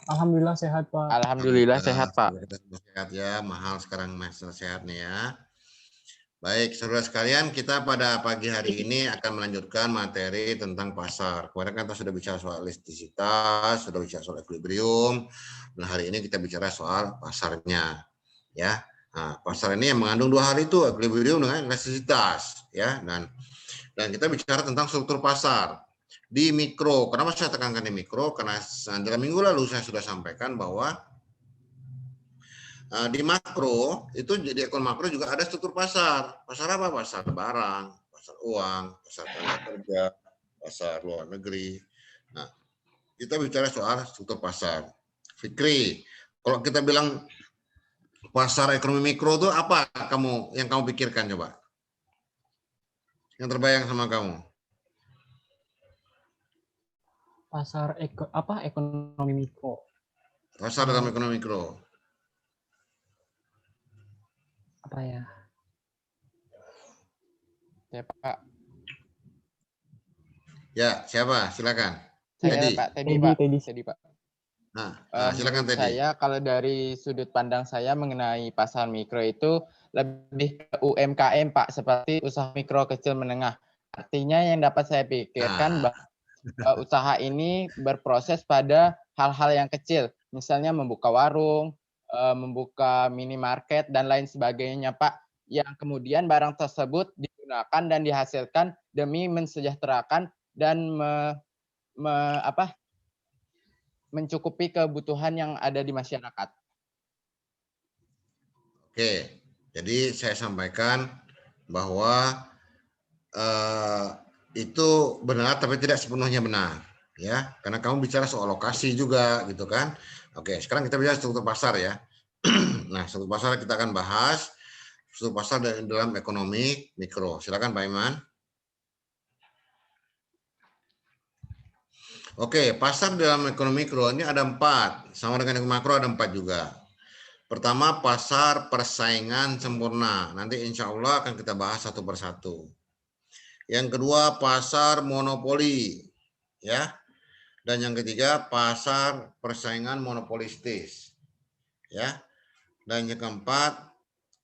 Alhamdulillah sehat, Pak. Alhamdulillah sehat, Pak. Sehat ya, mahal sekarang master sehat nih ya. Baik, saudara sekalian, kita pada pagi hari ini akan melanjutkan materi tentang pasar. Kemarin kan kita sudah bicara soal elastisitas, sudah bicara soal equilibrium. Nah, hari ini kita bicara soal pasarnya, ya. Nah, pasar ini yang mengandung dua hal itu, equilibrium dengan elastisitas, ya. Dan kita bicara tentang struktur pasar di mikro. Kenapa saya tekankan di mikro? Karena dalam minggu lalu saya sudah sampaikan bahwa di makro itu jadi ekon makro juga ada struktur pasar. Pasar apa? Pasar barang, pasar uang, pasar tenaga kerja, pasar luar negeri. Nah, kita bicara soal struktur pasar. Fikri, kalau kita bilang pasar ekonomi mikro itu apa yang kamu pikirkan coba? Yang terbayang sama kamu? Pasar ekonomi mikro. Pasar dalam ekonomi mikro. Apa ya? Ya, Pak. Ya, siapa? Silakan. Saya, Pak. Teddy, Pak. Nah, silakan Teddy. Teddy. Saya kalau dari sudut pandang saya mengenai pasar mikro itu lebih ke UMKM, Pak, seperti usaha mikro kecil menengah. Artinya yang dapat saya pikirkan bahwa usaha ini berproses pada hal-hal yang kecil, misalnya membuka warung, membuka minimarket dan lain sebagainya, Pak, yang kemudian barang tersebut digunakan dan dihasilkan demi mensejahterakan dan mencukupi kebutuhan yang ada di masyarakat. Oke, jadi saya sampaikan bahwa itu benar tapi tidak sepenuhnya benar, ya, karena kamu bicara soal lokasi juga gitu kan. Oke, sekarang kita bicara struktur pasar ya. Nah, struktur pasar kita akan bahas struktur pasar dalam ekonomi mikro. Silakan Pak Iman. Oke, pasar dalam ekonomi mikro ini ada 4, sama dengan ekonomi makro ada 4 juga. Pertama, pasar persaingan sempurna. Nanti insya Allah akan kita bahas satu persatu. Yang kedua, pasar monopoli, ya. Dan yang ketiga, pasar persaingan monopolistis, ya. Dan yang keempat,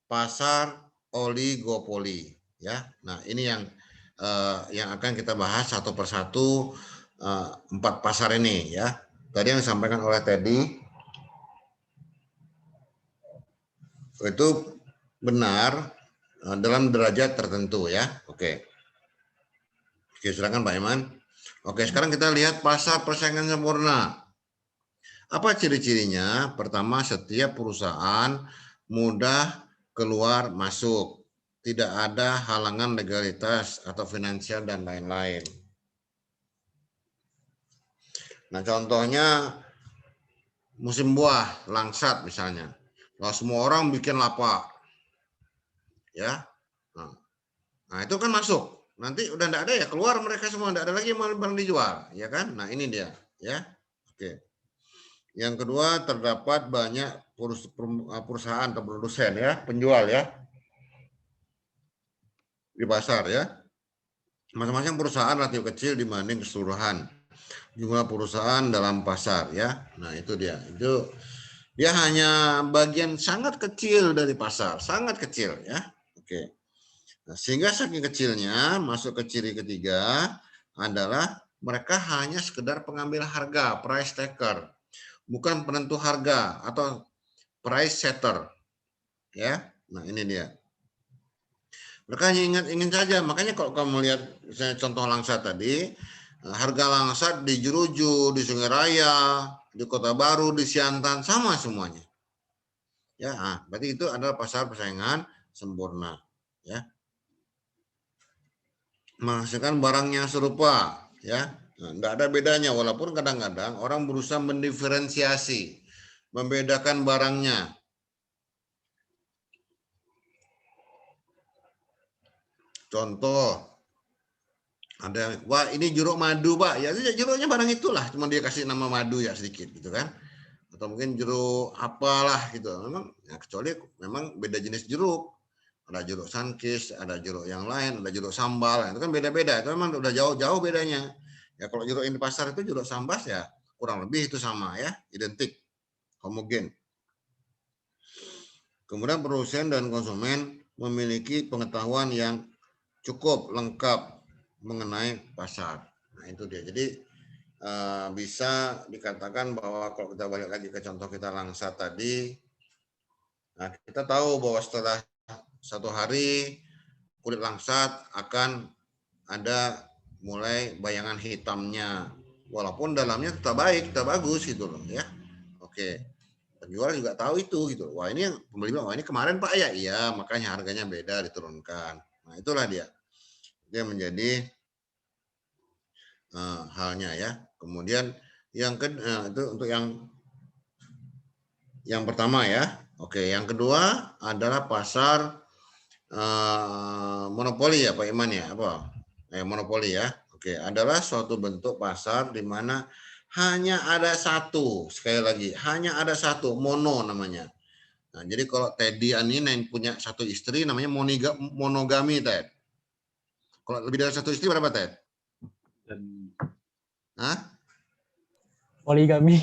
pasar oligopoli, ya. Nah, ini yang akan kita bahas satu persatu 4 pasar ini, ya. Tadi yang disampaikan oleh Teddy itu benar dalam derajat tertentu, ya. Oke. Oke, silakan Pak Iman. Oke, sekarang kita lihat pasar persaingan sempurna. Apa ciri-cirinya? Pertama, setiap perusahaan mudah keluar masuk. Tidak ada halangan legalitas atau finansial dan lain-lain. Nah, contohnya musim buah, langsat misalnya. Nah, semua orang bikin lapak. Ya. Nah, itu kan masuk. Nanti udah enggak ada ya, keluar mereka semua, enggak ada lagi yang barang dijual, ya kan? Nah, ini dia, ya. Oke. Yang kedua, terdapat banyak perusahaan atau produsen ya, penjual ya. Di pasar ya. Masing-masing perusahaan relatif kecil dibanding keseluruhan jumlah perusahaan dalam pasar ya. Nah, itu dia. Itu dia hanya bagian sangat kecil dari pasar, sangat kecil ya. Oke. Nah, sehingga saking kecilnya masuk ke ciri ketiga adalah mereka hanya sekedar pengambil harga, price taker, bukan penentu harga atau price setter, ya. Nah, ini dia. Mereka hanya ingin saja. Makanya kalau kamu lihat misalnya contoh langsat tadi, harga langsat di Jeruju, di Sungai Raya, di Kota Baru, di Siantan sama semuanya. Ya, berarti itu adalah pasar persaingan sempurna, ya. Menghasilkan barang yang serupa, ya. Nah, enggak ada bedanya walaupun kadang-kadang orang berusaha mendiferensiasi, membedakan barangnya. Contoh, ada, wah ini jeruk madu Pak, ya jeruknya barang itulah, cuma dia kasih nama madu ya sedikit gitu kan. Atau mungkin jeruk apalah gitu, memang ya, kecuali memang beda jenis jeruk. Ada jeruk sunkist, ada jeruk yang lain, ada jeruk sambal, itu kan beda-beda. Itu memang udah jauh-jauh bedanya. Ya kalau jeruk yang di pasar itu jeruk sambas ya kurang lebih itu sama ya, identik, homogen. Kemudian produsen dan konsumen memiliki pengetahuan yang cukup lengkap mengenai pasar. Nah itu dia. Jadi bisa dikatakan bahwa kalau kita balik lagi ke contoh kita Langsat tadi, nah kita tahu bahwa setelah 1 hari kulit langsat akan ada mulai bayangan hitamnya, walaupun dalamnya tetap baik, tetap bagus gitu loh ya. Oke, penjual juga tahu itu gitu. Wah ini yang pembeli bilang, wah ini kemarin Pak ya, iya makanya harganya beda diturunkan. Nah itulah dia menjadi halnya ya. Kemudian yang itu untuk yang pertama ya. Oke, yang kedua adalah pasar monopoli ya Pak Iman ya, apa? Monopoli ya. Oke, adalah suatu bentuk pasar di mana hanya ada satu, sekali lagi, hanya ada satu, mono namanya. Nah, jadi kalau Teddy ini yang punya satu istri namanya monogami, Ted. Kalau lebih dari satu istri berapa, Ted? Hah? Poligami.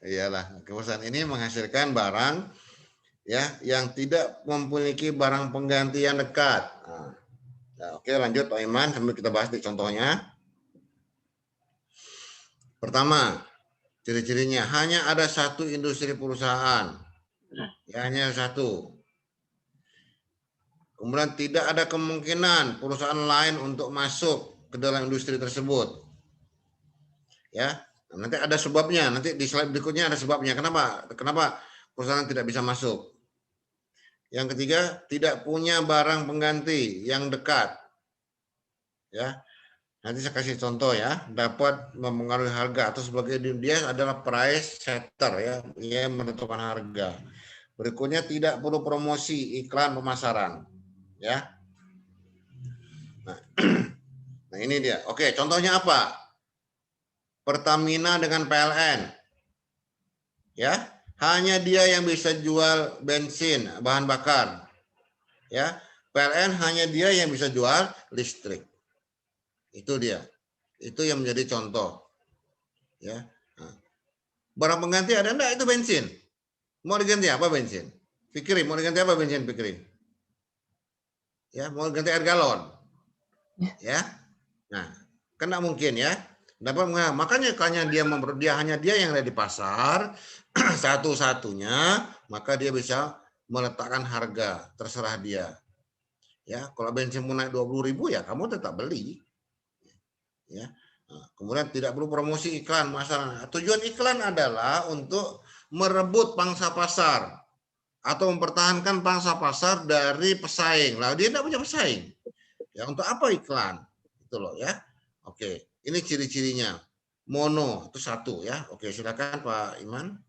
Iyalah, perusahaan ini menghasilkan barang ya yang tidak memiliki barang pengganti yang dekat. Nah, oke, lanjut Pak Iman sambil kita bahas di contohnya. Pertama, ciri-cirinya hanya ada satu industri perusahaan. Ya, hanya satu. Kemudian tidak ada kemungkinan perusahaan lain untuk masuk ke dalam industri tersebut. Ya, nanti ada sebabnya. Nanti di slide berikutnya ada sebabnya. Kenapa perusahaan tidak bisa masuk? Yang ketiga, tidak punya barang pengganti yang dekat. Ya, nanti saya kasih contoh ya, dapat mempengaruhi harga atau sebagai dia adalah price setter ya, dia menentukan harga. Berikutnya tidak perlu promosi, iklan, pemasaran, ya. Nah ini dia. Oke, contohnya apa? Pertamina dengan PLN, ya, hanya dia yang bisa jual bensin, bahan bakar, ya. PLN hanya dia yang bisa jual listrik. Itu dia. Itu yang menjadi contoh. Ya. Nah, barang pengganti ada enggak? Itu bensin. Mau diganti apa bensin? Pikirin, mau diganti apa bensin? Pikirin. Ya, mau diganti air galon. Ya. Nah, kan enggak mungkin ya. Makanya hanya dia yang ada di pasar satu-satunya, maka dia bisa meletakkan harga, terserah dia. Ya, kalau bensin mau naik 20.000 ya kamu tetap beli. Ya. Nah, kemudian tidak perlu promosi iklan, masalah. Tujuan iklan adalah untuk merebut pangsa pasar atau mempertahankan pangsa pasar dari pesaing. Lah dia tidak punya pesaing. Ya untuk apa iklan? Itu loh ya. Oke, ini ciri-cirinya. Mono itu satu ya. Oke, silakan Pak Iman.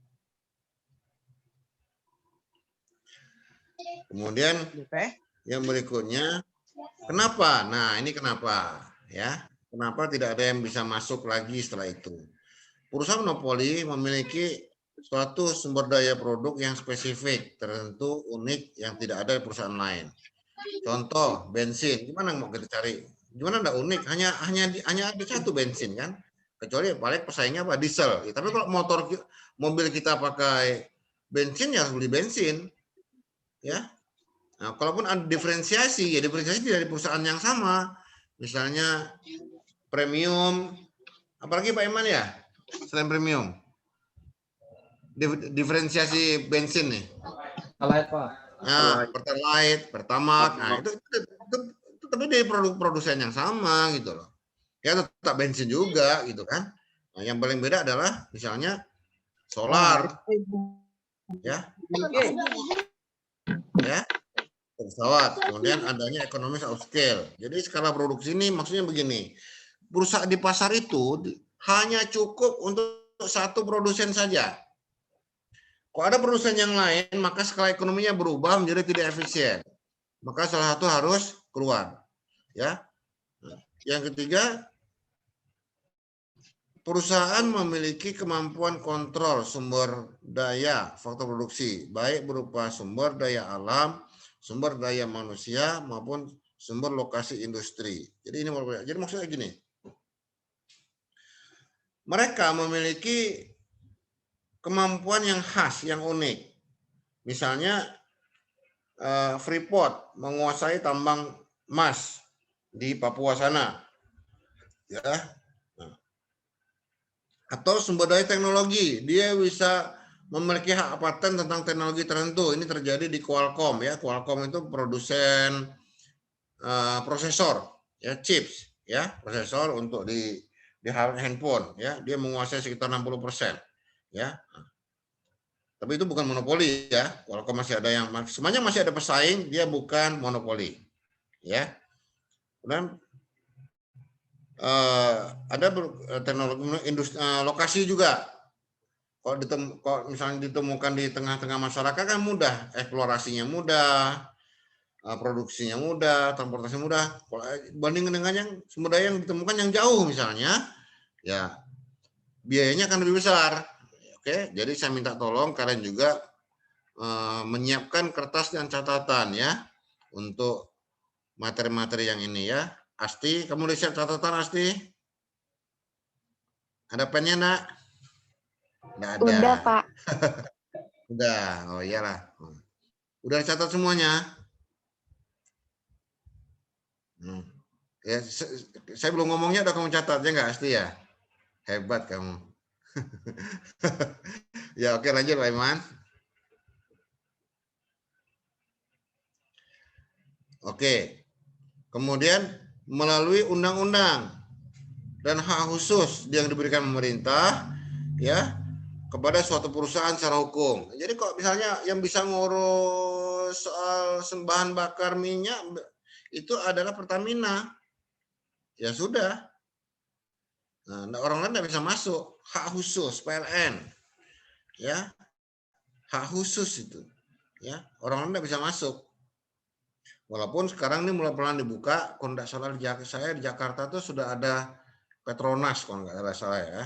Kemudian yang berikutnya, kenapa? Nah, ini kenapa ya? Kenapa tidak ada yang bisa masuk lagi setelah itu? Perusahaan monopoli memiliki suatu sumber daya produk yang spesifik, tertentu, unik, yang tidak ada di perusahaan lain. Contoh, bensin. Gimana mau kita cari? Gimana enggak unik? Hanya ada satu bensin kan? Kecuali paling pesaingnya apa? Diesel. Ya, tapi kalau mobil kita pakai bensin ya harus beli bensin. Ya. Nah, kalaupun ada diferensiasi, ya diferensiasi dari perusahaan yang sama. Misalnya premium, apalagi Pak Iman ya? Selain premium. Diferensiasi bensin nih. Pertalite, Pak. Nah, Pertalite, Pertamax. Nah, itu tapi dari produsen yang sama gitu loh. Ya tetap bensin juga gitu kan. Nah, yang paling beda adalah misalnya solar. Ya. Ya. Pesawat. Kemudian adanya economies of scale. Jadi skala produksi ini maksudnya begini. Perusahaan di pasar itu hanya cukup untuk satu produsen saja. Kalau ada produsen yang lain, maka skala ekonominya berubah menjadi tidak efisien. Maka salah satu harus keluar. Ya. Yang ketiga, perusahaan memiliki kemampuan kontrol sumber daya faktor produksi, baik berupa sumber daya alam, sumber daya manusia maupun sumber lokasi industri. Jadi maksudnya gini. mereka memiliki kemampuan yang khas, yang unik. Misalnya Freeport menguasai tambang emas di Papua sana, ya. Nah, atau sumber daya teknologi, dia bisa memiliki hak paten tentang teknologi tertentu. Ini terjadi di Qualcomm, ya. Qualcomm itu produsen prosesor, ya, chips, ya, prosesor untuk di handphone, ya. Dia menguasai sekitar 60%, ya. Tapi itu bukan monopoli, ya. Qualcomm masih ada yang semuanya masih ada pesaing, dia bukan monopoli, ya. Dan ada teknologi industri, lokasi juga. Kalau misalnya ditemukan di tengah-tengah masyarakat kan mudah, eksplorasinya mudah, produksinya mudah, transportasi mudah. Banding dengan yang sumber daya yang ditemukan yang jauh misalnya, ya biayanya akan lebih besar. Oke, jadi saya minta tolong kalian juga menyiapkan kertas dan catatan, ya, untuk materi-materi yang ini, ya. Asti, kamu udah siap catatan, Asti? Ada pennya, nak? Nggak ada. Udah, Pak. Udah, oh iyalah. Udah catat semuanya? Ya, saya belum ngomongnya udah kamu catat, ya nggak, Asti, ya? Hebat kamu. Ya, oke, lanjut, Pak Iman. Oke. Kemudian melalui undang-undang dan hak khusus yang diberikan pemerintah, ya, kepada suatu perusahaan secara hukum. Jadi kok misalnya yang bisa ngurus soal bahan bakar minyak itu adalah Pertamina, ya sudah. Nah, orang lain tidak bisa masuk. Hak khusus PLN, ya, hak khusus itu, ya, orang lain tidak bisa masuk. Walaupun sekarang ini mulai pelan dibuka, kalau tidak salah saya di Jakarta tuh sudah ada Petronas, kalau nggak salah, ya.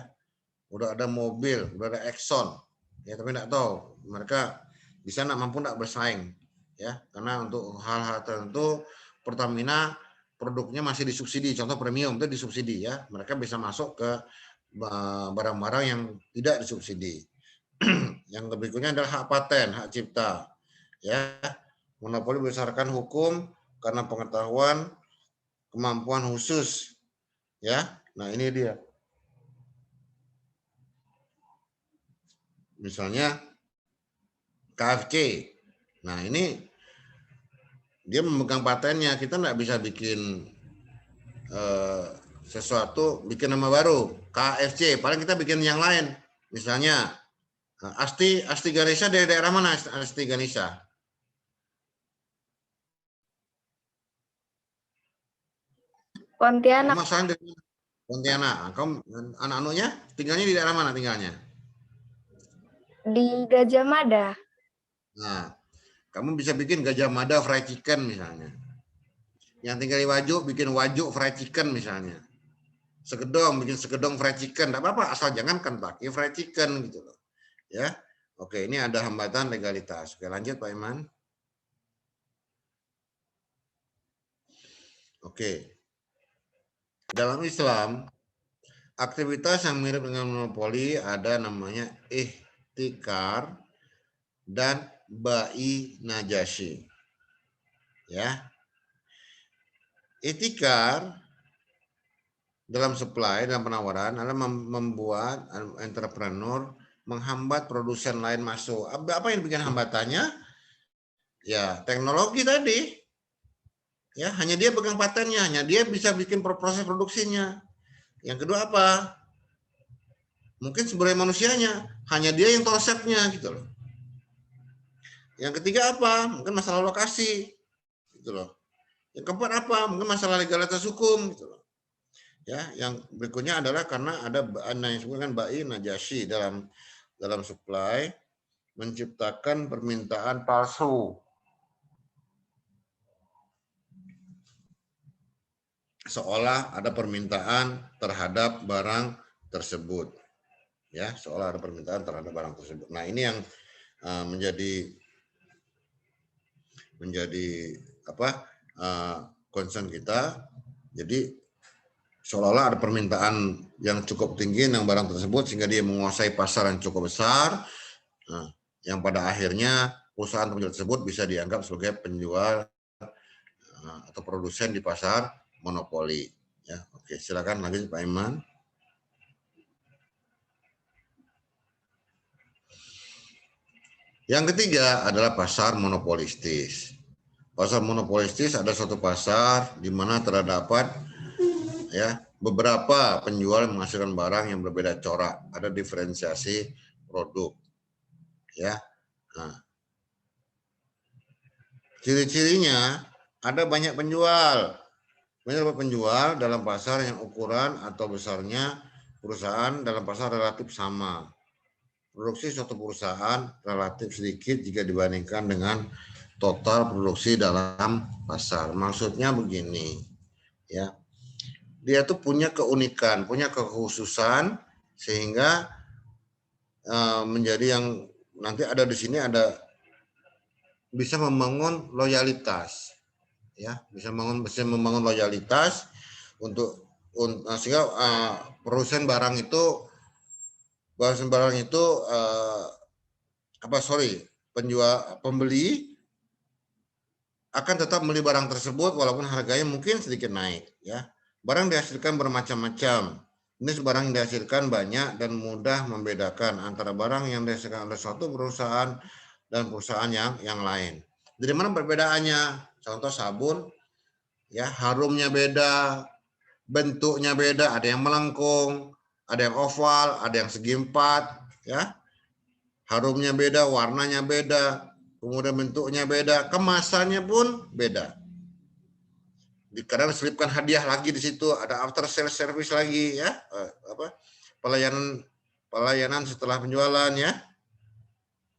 Udah ada mobil, udah ada Exxon, ya, tapi nggak tahu mereka di sana mampu nggak bersaing, ya, karena untuk hal-hal tertentu Pertamina produknya masih disubsidi, contoh premium itu disubsidi, ya, mereka bisa masuk ke barang-barang yang tidak disubsidi. Yang berikutnya adalah hak paten, hak cipta, ya, monopoli berdasarkan hukum karena pengetahuan, kemampuan khusus, ya. Nah, ini dia. Misalnya KFC. Nah, ini dia memegang patennya. Kita nggak bisa bikin sesuatu, bikin nama baru. KFC, paling kita bikin yang lain. Misalnya Asti Ganesha dari daerah mana, Asti Ganesha? Pontianak. Kamu dari Pontianak. Kamu anak-anaknya tinggalnya di daerah mana tinggalnya? Di Gajah Mada. Nah, kamu bisa bikin Gajah Mada fried chicken misalnya. Yang tinggal di Wajuk bikin Wajuk fried chicken misalnya. Segedong bikin Segedong fried chicken, enggak apa-apa asal jangan Kentucky fried chicken gitu loh. Ya. Oke, ini ada hambatan legalitas. Oke, lanjut Pak Iman. Oke. Dalam Islam, aktivitas yang mirip dengan monopoli ada namanya ihtikar dan bai najasyi. Ya. Ihtikar dalam supply, dalam penawaran adalah membuat entrepreneur menghambat produsen lain masuk. Apa yang bikin hambatannya? Ya, teknologi tadi. Ya, hanya dia pegang patennya, hanya dia bisa bikin proses produksinya. Yang kedua apa? Mungkin sumber daya manusianya, hanya dia yang tahu resepnya gitu loh. Yang ketiga apa? Mungkin masalah lokasi gitu loh. Yang keempat apa? Mungkin masalah legalitas hukum gitu loh. Ya, yang berikutnya adalah karena ada yang disebutkan bai najasyi dalam supply menciptakan permintaan palsu. Seolah ada permintaan terhadap barang tersebut. Ya, seolah ada permintaan terhadap barang tersebut. Nah, ini yang menjadi apa? Concern kita. Jadi seolah-olah ada permintaan yang cukup tinggi yang barang tersebut sehingga dia menguasai pasar yang cukup besar. Nah, yang pada akhirnya perusahaan penjual tersebut bisa dianggap sebagai penjual atau produsen di pasar monopoli. Ya, oke, silakan lagi Pak Iman. Yang ketiga adalah pasar monopolistis. Pasar monopolistis ada suatu pasar di mana terdapat ya beberapa penjual menghasilkan barang yang berbeda corak, ada diferensiasi produk. Ya. Nah, ciri-cirinya ada banyak penjual. Banyak penjual dalam pasar yang ukuran atau besarnya perusahaan dalam pasar relatif sama. Produksi suatu perusahaan relatif sedikit jika dibandingkan dengan total produksi dalam pasar. Maksudnya begini, ya. Dia tuh punya keunikan, punya kekhususan sehingga menjadi yang nanti ada di sini ada bisa membangun loyalitas, ya, bisa membangun loyalitas untuk sehingga produsen barang itu pembeli akan tetap membeli barang tersebut walaupun harganya mungkin sedikit naik, ya. Barang dihasilkan bermacam-macam. Ini barang yang dihasilkan banyak dan mudah membedakan antara barang yang dihasilkan oleh suatu perusahaan dan perusahaan yang lain. Dari mana perbedaannya? Contoh sabun, ya, harumnya beda, bentuknya beda, ada yang melengkung, ada yang oval, ada yang segi empat, ya. Harumnya beda, warnanya beda, kemudian bentuknya beda, kemasannya pun beda. Kadang selipkan hadiah lagi di situ, ada after sales service lagi, ya, pelayanan setelah penjualan, ya.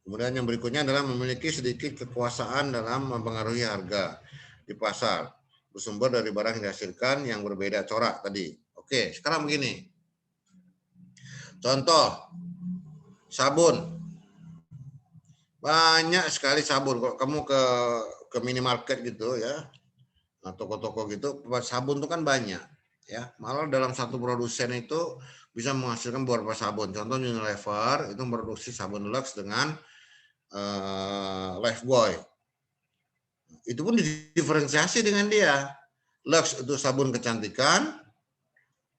Kemudian yang berikutnya adalah memiliki sedikit kekuasaan dalam mempengaruhi harga di pasar, bersumber dari barang yang dihasilkan yang berbeda corak tadi. Oke, sekarang begini. Contoh, sabun. Banyak sekali sabun. Kalau kamu ke minimarket gitu, ya, nah, toko-toko gitu, sabun itu kan banyak, ya. Malah dalam satu produsen itu bisa menghasilkan beberapa sabun. Contoh Unilever itu memproduksi sabun Lux dengan Lifebuoy. Itu pun diferensiasi dengan dia. Lux itu sabun kecantikan,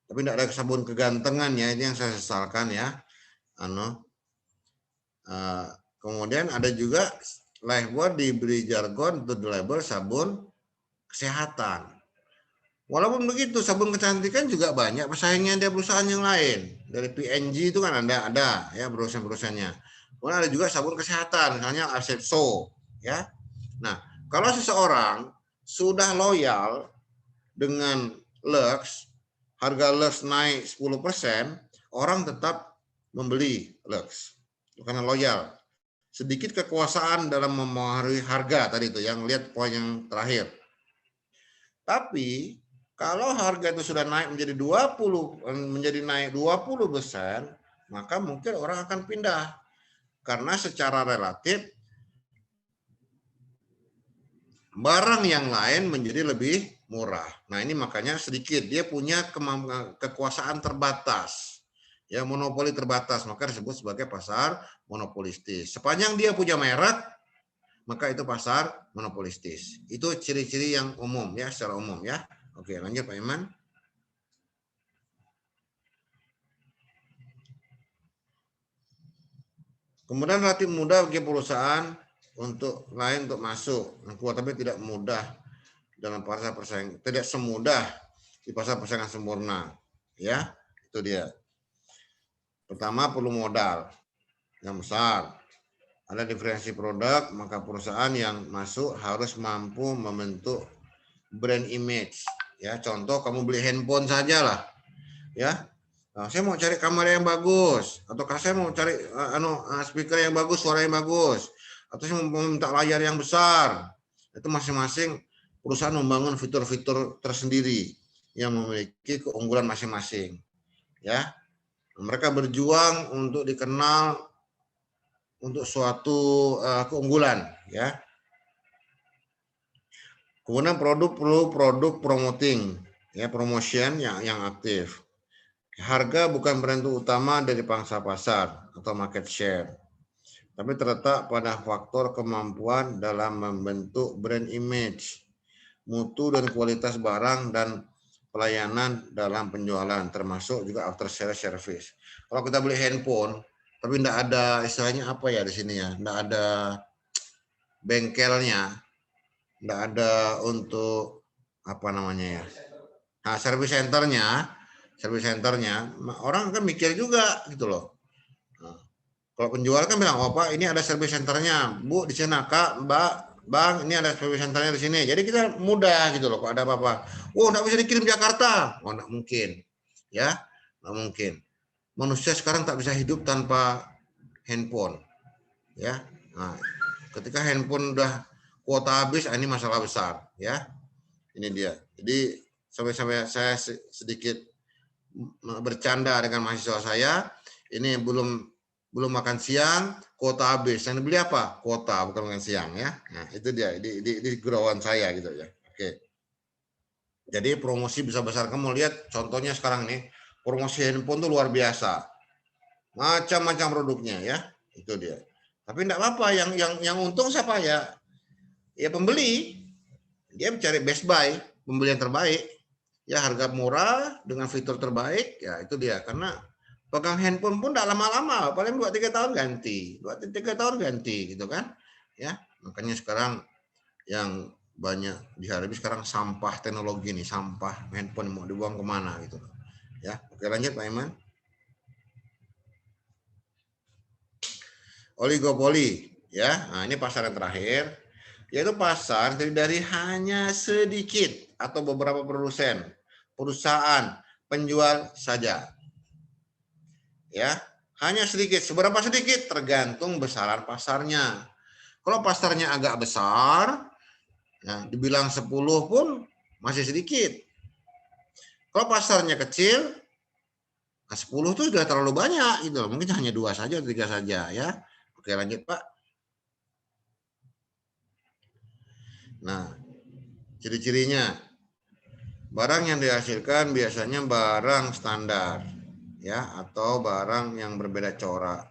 tapi tidak ada sabun kegantengan, ya. Ini yang saya sesalkan, ya. Kemudian ada juga Lifebuoy diberi jargon untuk label sabun kesehatan. Walaupun begitu, sabun kecantikan juga banyak pesaingnya dia perusahaan yang lain. Dari P&G itu kan ada ya perusahaan-perusahaannya. Kemudian ada juga sabun kesehatan, misalnya Acetso, ya. Nah, kalau seseorang sudah loyal dengan Lux, harga Lux naik 10%, orang tetap membeli Lux karena loyal. Sedikit kekuasaan dalam mempengaruhi harga tadi itu, yang lihat poin yang terakhir. Tapi kalau harga itu sudah naik menjadi naik 20%, maka mungkin orang akan pindah. Karena secara relatif barang yang lain menjadi lebih murah. Nah, ini makanya sedikit dia punya kekuasaan terbatas. Ya, monopoli terbatas, maka disebut sebagai pasar monopolistis. Sepanjang dia punya merek, maka itu pasar monopolistis. Itu ciri-ciri yang umum, ya, secara umum, ya. Oke, lanjut Pak Iman. Kemudian relatif mudah bagi perusahaan untuk masuk, tapi tidak mudah dalam pasar persaingan, tidak semudah di pasar persaingan sempurna, ya. Itu dia. Pertama, perlu modal yang besar. Ada diferensi produk, maka perusahaan yang masuk harus mampu membentuk brand image. Ya, contoh kamu beli handphone saja lah, ya. Nah, saya mau cari kamera yang bagus, atau saya mau cari speaker yang bagus, suara yang bagus, atau saya mau minta layar yang besar. Itu masing-masing perusahaan membangun fitur-fitur tersendiri yang memiliki keunggulan masing-masing, ya. Mereka berjuang untuk dikenal untuk suatu keunggulan, ya. Kemudian produk perlu produk promoting, Ya, promotion yang aktif. Harga bukan penentu utama dari pangsa pasar atau market share, tapi terletak pada faktor kemampuan dalam membentuk brand image, mutu dan kualitas barang dan pelayanan dalam penjualan, termasuk juga after sales service. Kalau kita beli handphone, tapi tidak ada istilahnya apa ya di sini ya, tidak ada bengkelnya, tidak ada untuk apa namanya ya, nah service centernya, orang kan mikir juga gitu loh. Nah, kalau penjual kan bilang, oh Pak, ini ada service centernya, Bu di sana, Kak, Mbak, Bang, ini ada service centernya di sini. Jadi kita mudah gitu loh, kalau ada apa-apa. Oh, nggak bisa dikirim Jakarta. Oh, nggak mungkin, ya, nggak mungkin. Manusia sekarang tak bisa hidup tanpa handphone, ya. Nah, ketika handphone udah kuota habis, ini masalah besar, ya. Ini dia. Jadi sampai saya sedikit bercanda dengan mahasiswa saya, ini belum makan siang, kuota habis. Yang dibeli apa? Kuota, bukan makan siang ya. Nah, itu dia di gurauan saya gitu ya. Oke. Jadi promosi bisa besar. Kamu lihat contohnya sekarang nih, promosi handphone tuh luar biasa. Macam-macam produknya ya. Itu dia. Tapi enggak apa-apa, yang untung siapa ya? Ya pembeli. Dia mencari best buy, pembeli yang terbaik. Ya harga murah dengan fitur terbaik, ya itu dia. Karena pegang handphone pun tidak lama-lama, paling 2-3 tahun ganti, 2-3 tahun ganti gitu kan. Ya, makanya sekarang yang banyak dihadapi sekarang sampah teknologi nih, sampah handphone mau dibuang kemana gitu. Ya, oke lanjut Pak Iman. Oligopoli, ya. Nah, ini pasar yang terakhir, yaitu pasar dari hanya sedikit atau beberapa perusahaan penjual saja. Ya, hanya sedikit. Seberapa sedikit tergantung besaran pasarnya. Kalau pasarnya agak besar, ya, dibilang 10 pun masih sedikit. Kalau pasarnya kecil, 10 itu sudah terlalu banyak gitu. Mungkin hanya 2 saja, 3 saja ya. Oke, lanjut Pak. Nah, ciri-cirinya, barang yang dihasilkan biasanya barang standar ya, atau barang yang berbeda corak,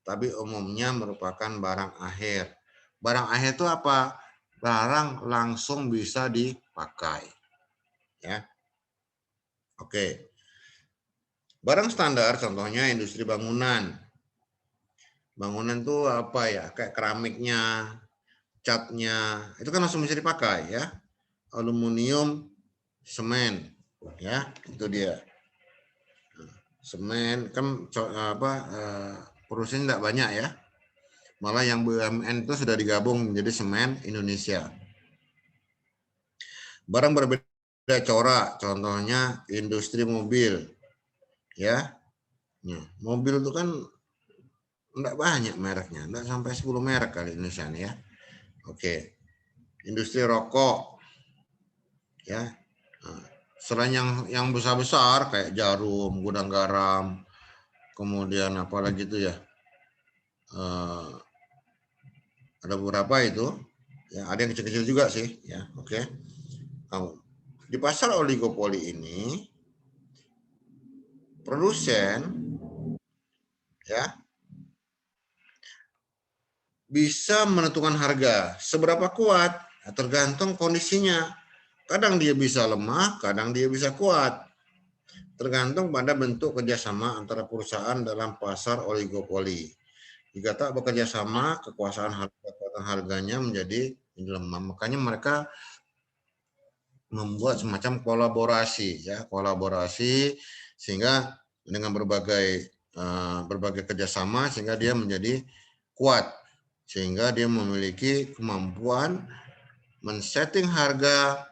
tapi umumnya merupakan barang akhir. Barang akhir itu apa? Barang langsung bisa dipakai ya. Oke. Barang standar contohnya industri bangunan. Bangunan tuh apa ya? Kayak keramiknya, catnya, itu kan langsung bisa dipakai ya. Aluminium, semen, ya itu dia. Semen kan perusahaan tidak banyak ya. Malah yang BUMN itu sudah digabung menjadi Semen Indonesia. Barang berbeda corak, contohnya industri mobil, ya. Nah, mobil itu kan enggak banyak mereknya, enggak sampai 10 merek kali Indonesia nih ya. Oke. Industri rokok, ya. Nah, selain yang besar-besar kayak Jarum, Gudang Garam, kemudian apalagi itu ya, ada beberapa itu, ya ada yang kecil-kecil juga sih, ya. Oke. Di pasar oligopoli ini, produsen ya bisa menentukan harga seberapa kuat, tergantung kondisinya. Kadang dia bisa lemah, kadang dia bisa kuat, tergantung pada bentuk kerjasama antara perusahaan dalam pasar oligopoli. Jika tak bekerja sama, kekuasaan harganya menjadi lemah. Makanya mereka membuat semacam kolaborasi, ya kolaborasi sehingga dengan berbagai kerjasama sehingga dia menjadi kuat, sehingga dia memiliki kemampuan men-setting harga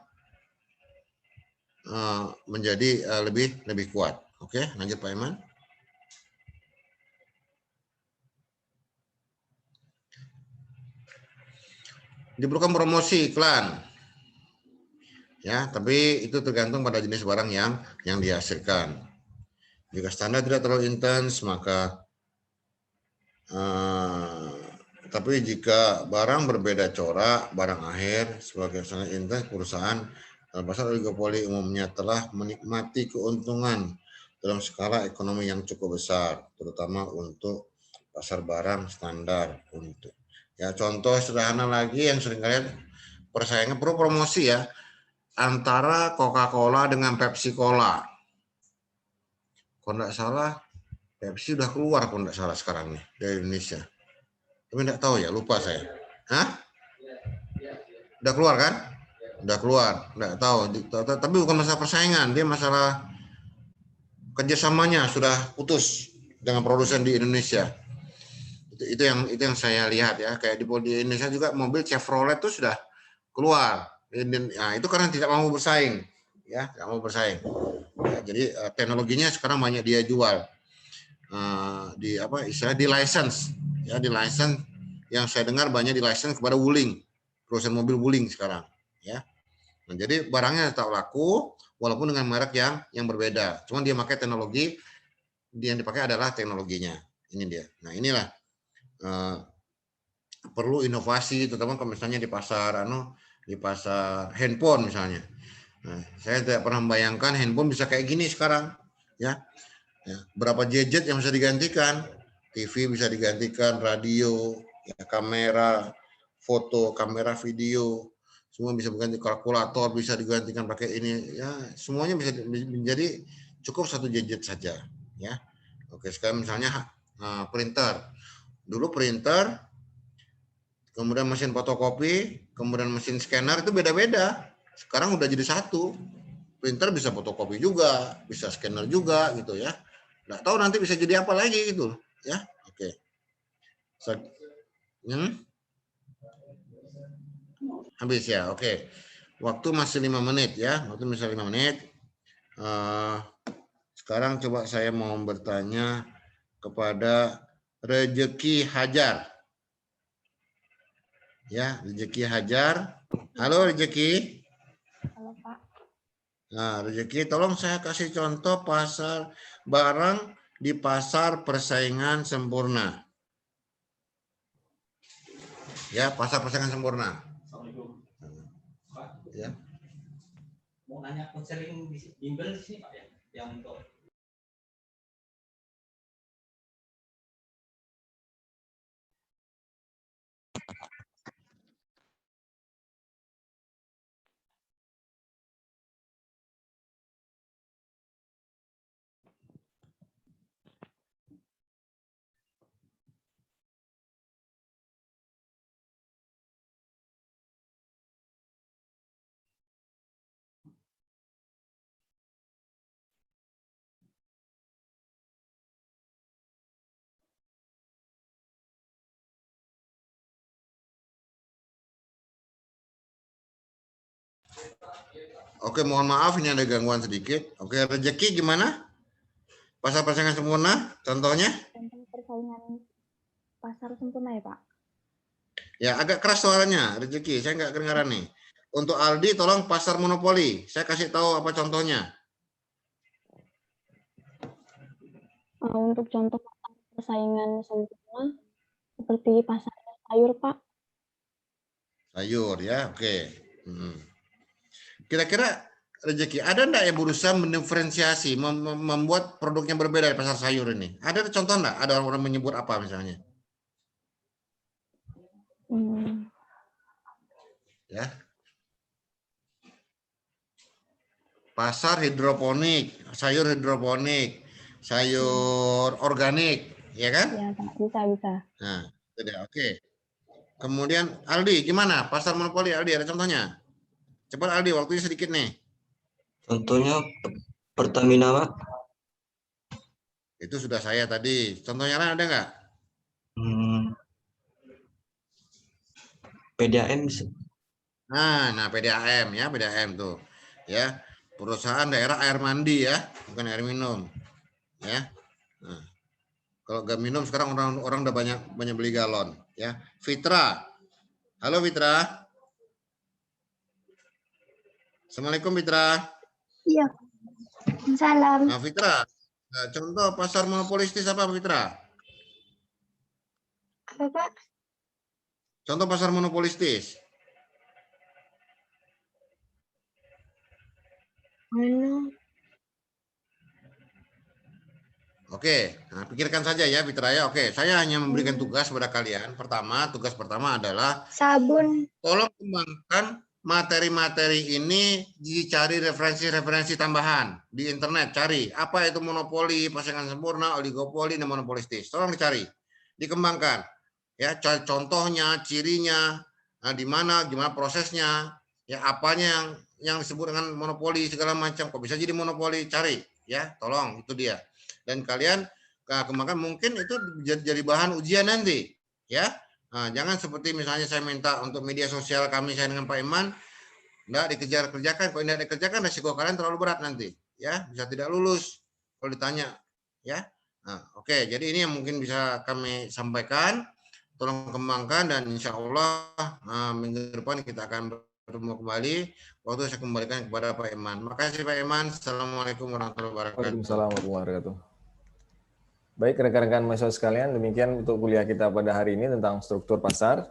menjadi lebih kuat. Oke, lanjut Pak Iman. Diperlukan promosi iklan, ya, tapi itu tergantung pada jenis barang yang dihasilkan. Jika standar tidak terlalu intens, maka tapi jika barang berbeda corak, barang akhir sebagai sangat intens, perusahaan Pasar oligopoli umumnya telah menikmati keuntungan dalam skala ekonomi yang cukup besar, terutama untuk pasar barang standar. Untuk ya contoh sederhana lagi yang sering kalian persaingan promosi ya antara Coca-Cola dengan Pepsi Cola. Kalau nggak salah Pepsi udah keluar kalau nggak salah sekarang nih dari Indonesia. Tapi nggak tahu ya, lupa saya. Hah? Udah keluar kan? Udah keluar, nggak tahu. Tapi bukan masalah persaingan, dia masalah kerjasamanya sudah putus dengan produsen di Indonesia. Itu yang saya lihat ya. Kayak di Indonesia juga mobil Chevrolet itu sudah keluar. Nah, itu karena tidak mau bersaing, ya, tidak mau bersaing. Ya, jadi teknologinya sekarang banyak dia jual di apa istilah di license, ya di license yang saya dengar banyak di license kepada Wuling, perusahaan mobil Wuling sekarang, ya. Nah, jadi barangnya tetap laku walaupun dengan merek yang berbeda. Cuma dia pakai teknologi, yang dipakai adalah teknologinya. Ini dia. Nah, inilah perlu inovasi, terutama kalau misalnya di pasar handphone misalnya. Nah, saya tidak pernah membayangkan handphone bisa kayak gini sekarang, ya. Berapa gadget yang bisa digantikan? TV bisa digantikan, radio, ya, kamera, foto, kamera video, semua bisa berganti, kalkulator bisa digantikan pakai ini, ya semuanya bisa menjadi cukup satu gadget saja, ya. Oke, sekarang misalnya printer. Dulu printer, kemudian mesin fotokopi, kemudian mesin scanner itu beda-beda. Sekarang udah jadi satu. Printer bisa fotokopi juga, bisa scanner juga gitu ya. Nggak tahu nanti bisa jadi apa lagi gitu ya. Oke. Habis ya, oke. Waktu masih 5 menit ya, waktu masih 5 menit. Sekarang coba saya mau bertanya kepada Rezeki Hajar. Ya, Rezeki Hajar. Halo Rezeki. Halo Pak. Nah, Rezeki, tolong saya kasih contoh pasar barang di pasar persaingan sempurna. Ya, pasar persaingan sempurna. Assalamualaikum. Pak, Ya. mau nanya konseling di bimbel di sini Pak ya, yang untuk Oke, mohon maaf ini ada gangguan sedikit. Oke, Rezeki gimana? Pasar persaingan sempurna, contohnya? Tentang persaingan pasar sempurna ya Pak. Ya, agak keras suaranya, Rezeki. Saya nggak kedengaran nih. Untuk Aldi, tolong pasar monopoli. Saya kasih tahu apa contohnya. Untuk contoh pasar persaingan sempurna seperti pasar sayur Pak. Sayur ya, oke. Kira-kira Rezeki, ada enggak yang berusaha mendiferensiasi, membuat produknya berbeda di pasar sayur ini? Ada contoh enggak? Ada orang-orang menyebut apa misalnya? Ya. Pasar hidroponik, sayur hidroponik, sayur organik, ya kan? Ya Pak, bisa. Nah, itu dia. Oke. Kemudian Aldi, gimana? Pasar monopoli Aldi, ada contohnya? Cepat Aldi, waktunya sedikit nih. Contohnya Pertamina, Pak. Itu sudah saya tadi. Contohnya lain ada nggak? PDAM. Nah PDAM ya, PDAM tuh. Ya, perusahaan daerah air mandi ya, bukan air minum. Ya. Nah, kalau nggak minum sekarang orang udah banyak beli galon. Ya, Fitra. Halo Fitra. Assalamualaikum Fitra. Iya. Salam. Nah Fitra, contoh pasar monopolistis apa Fitra? Apa Pak? Contoh pasar monopolistis. Oke, nah, pikirkan saja ya Fitra ya. Oke, saya hanya memberikan tugas kepada kalian. Tugas pertama adalah Sabun. tolong kembangkan materi-materi ini, dicari referensi-referensi tambahan di internet. Cari apa itu monopoli, pasangan sempurna, oligopoli, dan monopolistis. Tolong dicari, dikembangkan. Ya, cari contohnya, cirinya, nah, di mana, gimana prosesnya, ya apanya yang disebut dengan monopoli segala macam. Kok bisa jadi monopoli? Cari, ya, tolong itu dia. Dan kalian kembangkan, mungkin itu jadi bahan ujian nanti, ya. Nah, jangan seperti misalnya saya minta untuk media sosial kami saya dengan Pak Iman, enggak dikejar-kerjakan. Kalau tidak dikerjakan, resiko kalian terlalu berat nanti, ya, bisa tidak lulus kalau ditanya, ya. Nah, oke, jadi ini yang mungkin bisa kami sampaikan. Tolong kembangkan dan insya Allah minggu depan kita akan bertemu kembali. Waktu saya kembalikan kepada Pak Iman. Makasih Pak Iman. Assalamualaikum warahmatullahi wabarakatuh. Waalaikumsalam warahmatullahi wabarakatuh. Baik rekan-rekan mahasiswa sekalian, demikian untuk kuliah kita pada hari ini tentang struktur pasar.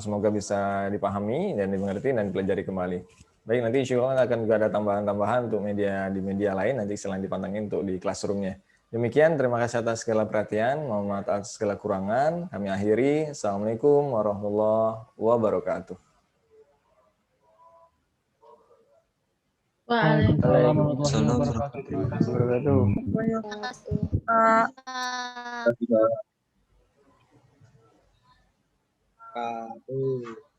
Semoga bisa dipahami dan dimengerti dan dipelajari kembali. Baik, nanti insya Allah akan juga ada tambahan-tambahan untuk di media lain nanti selain dipantengin untuk di classroom-nya. Demikian, terima kasih atas segala perhatian, mohon maaf atas segala kurangan. Kami akhiri. Assalamualaikum warahmatullahi wabarakatuh. Waalaikumsalam warahmatullahi wabarakatuh. Assalamualaikum. Terima kasih. Wabarakatuh.